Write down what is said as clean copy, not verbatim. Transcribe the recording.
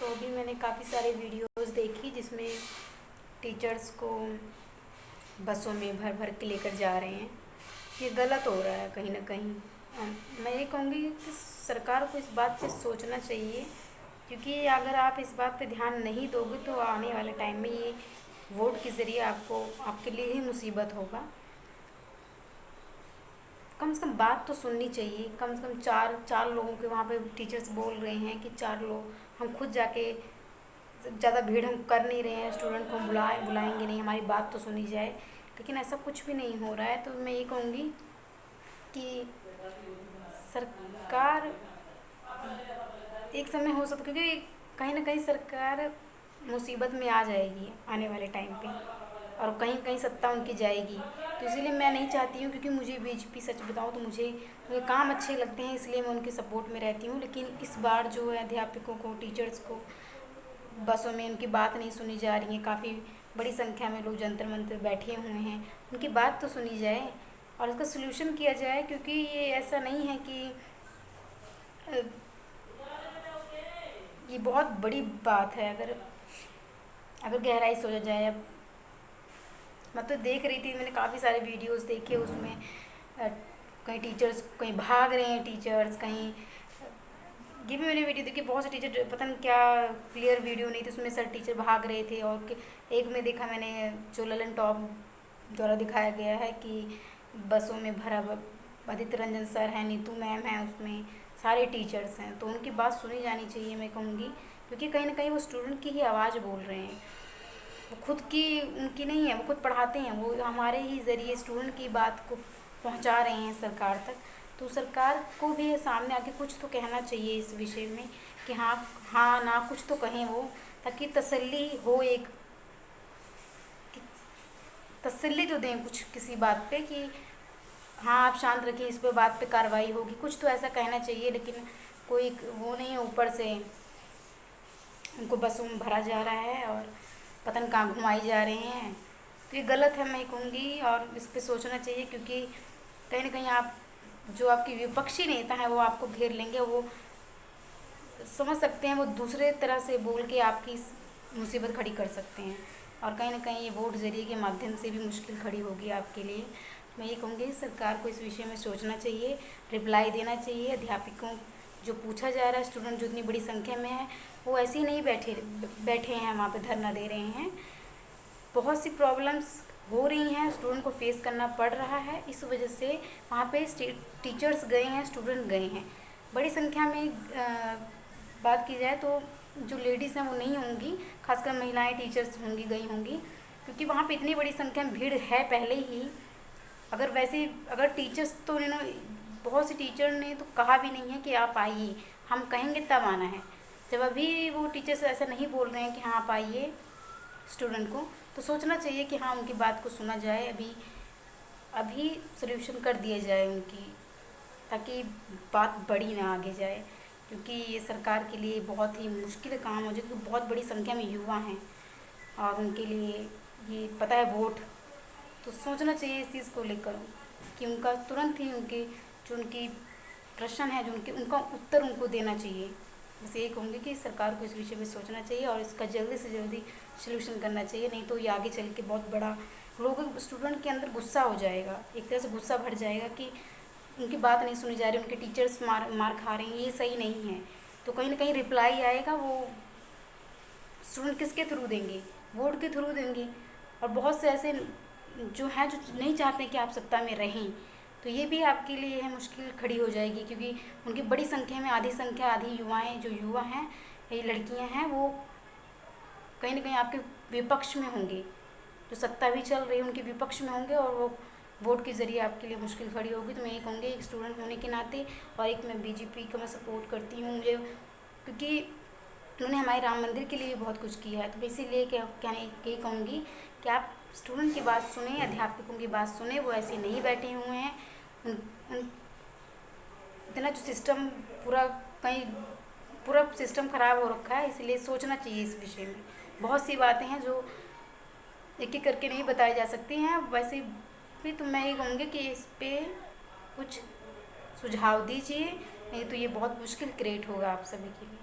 तो अभी मैंने काफ़ी सारे वीडियोस देखी जिसमें टीचर्स को बसों में भर भर के लेकर जा रहे हैं। ये गलत हो रहा है कहीं ना कहीं। मैं ये कहूँगी कि सरकार को इस बात पे सोचना चाहिए, क्योंकि अगर आप इस बात पे ध्यान नहीं दोगे तो आने वाले टाइम में ये वोट के ज़रिए आपको आपके लिए ही मुसीबत होगा। कम से कम बात तो सुननी चाहिए। कम से कम चार चार लोगों के वहाँ पे टीचर्स बोल रहे हैं कि 4 लोग, हम खुद जाके ज़्यादा भीड़ हम कर नहीं रहे हैं, स्टूडेंट को हम बुलाएंगे नहीं, हमारी बात तो सुनी जाए। लेकिन ऐसा कुछ भी नहीं हो रहा है। तो मैं ये कहूँगी कि सरकार एक समय हो सकता, क्योंकि कहीं ना कहीं सरकार मुसीबत में आ जाएगी आने वाले टाइम पे, और कहीं कहीं सत्ता उनकी जाएगी। तो इसीलिए मैं नहीं चाहती हूँ, क्योंकि मुझे बीजेपी, सच बताऊँ तो मुझे काम अच्छे लगते हैं, इसलिए मैं उनके सपोर्ट में रहती हूँ। लेकिन इस बार जो है अध्यापकों को, टीचर्स को बसों में उनकी बात नहीं सुनी जा रही है। काफ़ी बड़ी संख्या में लोग जंतर मंतर बैठे हुए हैं, उनकी बात तो सुनी जाए और इसका सलूशन किया जाए। क्योंकि ये ऐसा नहीं है कि ये बहुत बड़ी बात है। अगर गहराई सोचा जाए, अब मैं तो देख रही थी, मैंने काफ़ी सारे वीडियोस देखे, उसमें कहीं टीचर्स कहीं भाग रहे हैं, टीचर्स कहीं, ये भी मैंने वीडियो देखी। बहुत से टीचर, पता नहीं क्या क्लियर वीडियो नहीं थी, उसमें सर टीचर भाग रहे थे। और एक में देखा मैंने, जो ललन टॉप द्वारा दिखाया गया है कि बसों में भरा आदित्य रंजन सर हैं, नीतू मैम हैं, उसमें सारे टीचर्स हैं। तो उनकी बात सुनी जानी चाहिए, मैं कहूँगी, क्योंकि कहीं ना कहीं वो स्टूडेंट की ही आवाज़ बोल रहे हैं। वो खुद की उनकी नहीं है, वो खुद पढ़ाते हैं, वो हमारे ही ज़रिए स्टूडेंट की बात को पहुंचा रहे हैं सरकार तक। तो सरकार को भी सामने आके कुछ तो कहना चाहिए इस विषय में, कि हाँ हाँ ना कुछ तो कहें वो, ताकि तसल्ली हो, एक तसल्ली तो दें कुछ किसी बात पे, कि हाँ आप शांत रखिए, इस पे बात पे कार्रवाई होगी, कुछ तो ऐसा कहना चाहिए। लेकिन कोई वो नहीं है, ऊपर से उनको बसों में भरा जा रहा है और पता नहीं कहाँ घुमाई जा रहे हैं। तो ये गलत है, मैं कहूँगी, और इस पे सोचना चाहिए। क्योंकि कहीं ना कहीं आप, जो आपके विपक्षी नेता हैं, वो आपको घेर लेंगे, वो समझ सकते हैं, वो दूसरे तरह से बोल के आपकी मुसीबत खड़ी कर सकते हैं। और कहीं ना कहीं ये वोट ज़रिए के माध्यम से भी मुश्किल खड़ी होगी आपके लिए। मैं ये कहूँगी सरकार को इस विषय में सोचना चाहिए, रिप्लाई देना चाहिए। अध्यापकों जो पूछा जा रहा है, स्टूडेंट जो इतनी बड़ी संख्या में है, वो ऐसे ही नहीं बैठे हैं वहाँ पे धरना दे रहे हैं। बहुत सी प्रॉब्लम्स हो रही हैं, स्टूडेंट को फेस करना पड़ रहा है। इस वजह से वहाँ पे टीचर्स गए हैं, स्टूडेंट गए हैं। बड़ी संख्या में बात की जाए तो जो लेडीज़ हैं वो नहीं होंगी, खासकर महिलाएं टीचर्स होंगी, गई होंगी, क्योंकि वहाँ पे इतनी बड़ी संख्या में भीड़ है पहले ही। अगर टीचर्स, तो उन्होंने, बहुत से टीचर ने तो कहा भी नहीं है कि आप आइए, हम कहेंगे तब आना है। जब अभी वो टीचर्स ऐसा नहीं बोल रहे हैं कि हाँ आप आइए स्टूडेंट को, तो सोचना चाहिए कि हाँ उनकी बात को सुना जाए, अभी सल्यूशन कर दिया जाए उनकी, ताकि बात बड़ी ना आगे जाए। क्योंकि ये सरकार के लिए बहुत ही मुश्किल काम हो जाए, क्योंकि बहुत बड़ी संख्या में युवा हैं और उनके लिए ये पता है वोट। तो सोचना चाहिए इस चीज़ को लेकर कि उनका तुरंत ही उनकी प्रश्न है, उनका उत्तर उनको देना चाहिए। बस यही कहूँगी कि सरकार को इस विषय में सोचना चाहिए और इसका जल्दी से जल्दी सलूशन करना चाहिए। नहीं तो ये आगे चल के बहुत बड़ा, स्टूडेंट के अंदर गुस्सा हो जाएगा, एक तरह से गुस्सा भर जाएगा कि उनकी बात नहीं सुनी जा रही, उनके टीचर्स मार खा रहे हैं, ये सही नहीं है। तो कहीं ना कहीं रिप्लाई आएगा, वो स्टूडेंट किसके थ्रू देंगे? वोट के थ्रू देंगे। और बहुत से ऐसे जो हैं जो नहीं चाहते कि आप सत्ता में रहें, तो ये भी आपके लिए है मुश्किल खड़ी हो जाएगी। क्योंकि उनकी बड़ी संख्या में, आधी युवाएं, जो युवा हैं, ये लड़कियां हैं, वो कहीं ना कहीं आपके विपक्ष में होंगे। जो सत्ता भी चल रही है उनके विपक्ष में होंगे, और वो वोट के ज़रिए आपके लिए मुश्किल खड़ी होगी। तो मैं ये कहूँगी, एक स्टूडेंट होने के नाते, और एक मैं बीजेपी का मैं सपोर्ट करती हूँ, मुझे, क्योंकि उन्होंने हमारे राम मंदिर के लिए भी बहुत कुछ किया है। तो मैं इसीलिए यही कहूँगी कि आप स्टूडेंट की बात सुने, अध्यापकों की बात सुने, वो ऐसे नहीं बैठे हुए हैं। इतना जो सिस्टम पूरा सिस्टम ख़राब हो रखा है, इसलिए सोचना चाहिए इस विषय में। बहुत सी बातें हैं जो एक एक करके नहीं बताई जा सकती हैं। वैसे भी तो मैं ये कहूँगी कि इस पे कुछ सुझाव दीजिए, नहीं तो ये बहुत मुश्किल क्रिएट होगा आप सभी के लिए।